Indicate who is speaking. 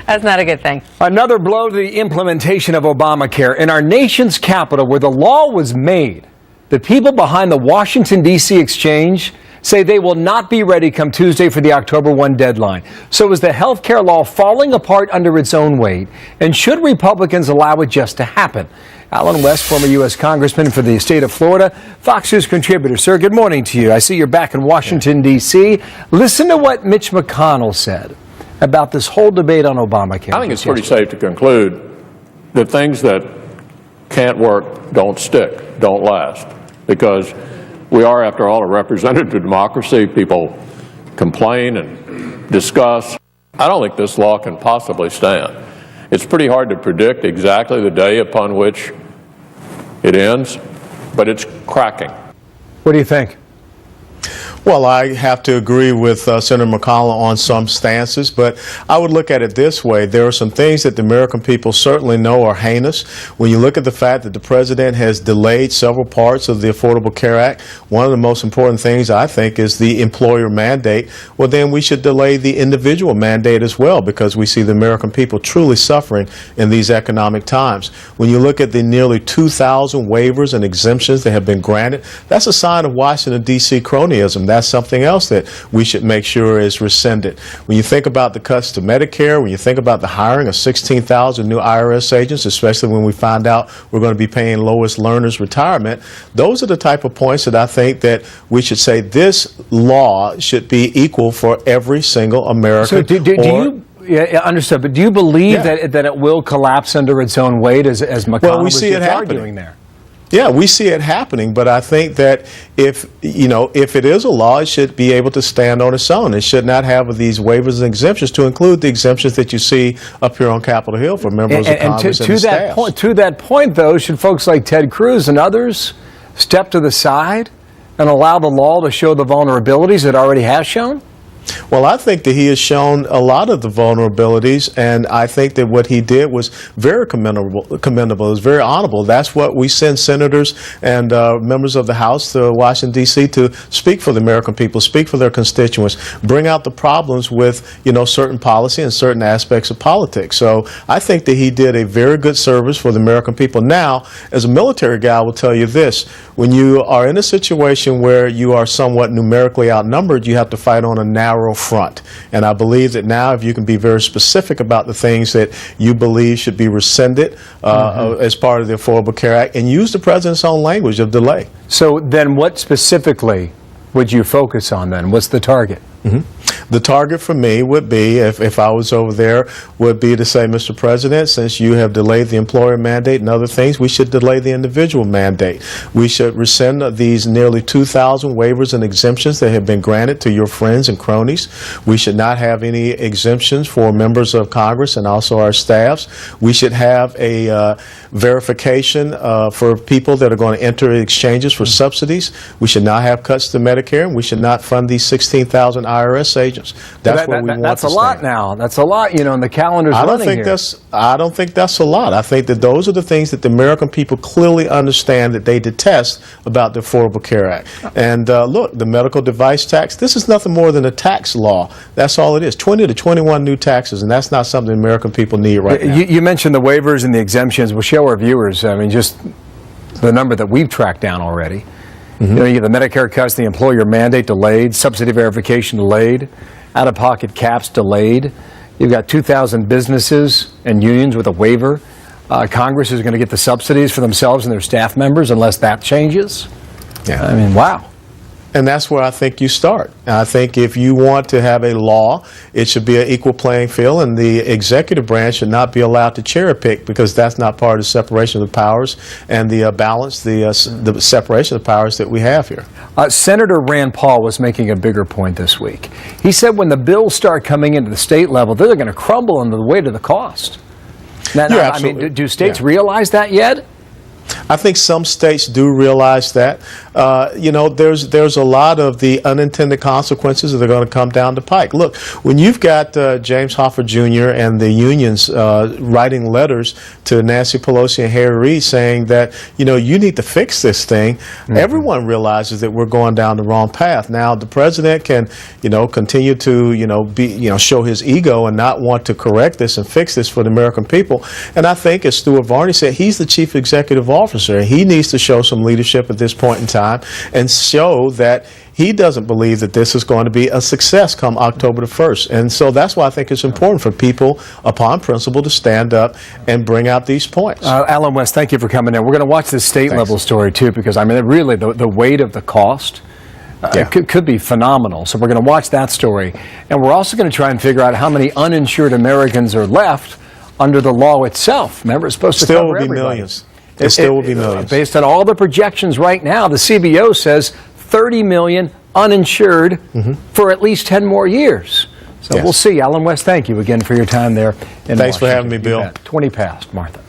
Speaker 1: That's not a good thing.
Speaker 2: Another blow to the implementation of Obamacare. In our nation's capital, where the law was made, the people behind the Washington, D.C. exchange say they will not be ready come Tuesday for the October 1 deadline. So is the health care law falling apart under its own weight? And should Republicans allow it just to happen? Allen West, former U.S. Congressman for the state of Florida, Fox News contributor. Sir, good morning to you. I see you're back in Washington, D.C. Listen to what Mitch McConnell said about this whole debate on Obamacare.
Speaker 3: I think it's pretty safe to conclude that things that can't work don't stick, don't last, because we are, after all, a representative democracy. People complain and discuss. I don't think this law can possibly stand. It's pretty hard to predict exactly the day upon which it ends, but it's cracking.
Speaker 2: What do you think?
Speaker 4: Well, I have to agree with Senator McConnell on some stances, but I would look at it this way. There are some things that the American people certainly know are heinous. When you look at the fact that the president has delayed several parts of the Affordable Care Act, one of the most important things, I think, is the employer mandate. Well, then we should delay the individual mandate as well, because we see the American people truly suffering in these economic times. When you look at the nearly 2,000 waivers and exemptions that have been granted, that's a sign of Washington, D.C. cronyism. That's something else that we should make sure is rescinded. When you think about the cuts to Medicare, when you think about the hiring of 16,000 new IRS agents, especially when we find out we're going to be paying Lois Lerner's retirement, those are the type of points that I think that we should say this law should be equal for every single American.
Speaker 2: So do you... Yeah, understood. But do you believe that it will collapse under its own weight, as McConnell was just arguing there?
Speaker 4: Yeah, we see it happening, but I think that if it is a law, it should be able to stand on its own. It should not have these waivers and exemptions, to include the exemptions that you see up here on Capitol Hill for members of Congress and the staff.
Speaker 2: To that point, though, should folks like Ted Cruz and others step to the side and allow the law to show the vulnerabilities it already has shown?
Speaker 4: Well, I think that he has shown a lot of the vulnerabilities, and I think that what he did was very commendable. It was very honorable. That's what we send senators and members of the House to Washington, D.C. to speak for the American people, speak for their constituents, bring out the problems with, certain policy and certain aspects of politics. So I think that he did a very good service for the American people. Now, as a military guy, I will tell you this. When you are in a situation where you are somewhat numerically outnumbered, you have to fight on a narrow front. And I believe that now, if you can be very specific about the things that you believe should be rescinded as part of the Affordable Care Act, and use the president's own language of delay.
Speaker 2: So then what specifically would you focus on then? What's the target?
Speaker 4: The target for me would be, if I was over there, would be to say, Mr. President, since you have delayed the employer mandate and other things, we should delay the individual mandate. We should rescind these nearly 2,000 waivers and exemptions that have been granted to your friends and cronies. We should not have any exemptions for members of Congress and also our staffs. We should have a verification for people that are going to enter exchanges for subsidies. We should not have cuts to Medicare, and we should not fund these 16,000 IRS agents. That's what we want to
Speaker 2: That's a lot now. That's a lot, and the calendar's running here.
Speaker 4: I don't think that's a lot. I think that those are the things that the American people clearly understand that they detest about the Affordable Care Act. And look, the medical device tax, this is nothing more than a tax law. That's all it is. 20 to 21 new taxes, and that's not something the American people need right now.
Speaker 2: You mentioned the waivers and the exemptions. We'll show our viewers, just the number that we've tracked down already. You get the Medicare cuts, the employer mandate delayed, subsidy verification delayed, out-of-pocket caps delayed. You've got 2,000 businesses and unions with a waiver. Congress is going to get the subsidies for themselves and their staff members unless that changes. Yeah. Wow.
Speaker 4: And that's where I think you start. I think if you want to have a law, it should be an equal playing field, and the executive branch should not be allowed to cherry pick, because that's not part of the separation of the powers and the balance, the separation of the powers that we have here.
Speaker 2: Senator Rand Paul was making a bigger point this week. He said when the bills start coming into the state level, they're going to crumble under the weight of the cost. Now, do states realize that yet?
Speaker 4: I think some states do realize that. You know, there's a lot of the unintended consequences that are going to come down the pike. Look, when you've got James Hoffa Jr. and the unions writing letters to Nancy Pelosi and Harry Reid saying that, you know, you need to fix this thing, everyone realizes that we're going down the wrong path. Now, the president can, you know, continue to, show his ego and not want to correct this and fix this for the American people. And I think, as Stuart Varney said, he's the chief executive officer. He needs to show some leadership at this point in time and show that he doesn't believe that this is going to be a success come October the 1st. And so that's why I think it's important for people, upon principle, to stand up and bring out these points.
Speaker 2: Allen West, thank you for coming in. We're going to watch this state-level story, too, because, I mean, really, the weight of the cost could be phenomenal. So we're going to watch that story. And we're also going to try and figure out how many uninsured Americans are left under the law itself. Remember, it's supposed to cover everybody.
Speaker 4: Still will be millions. It still will be millions.
Speaker 2: Based on all the projections right now, the CBO says 30 million uninsured for at least 10 more years. So we'll see. Allen West, thank you again for your time there in
Speaker 4: Thanks
Speaker 2: Washington.
Speaker 4: for having me, Bill.
Speaker 2: 20 past, Martha.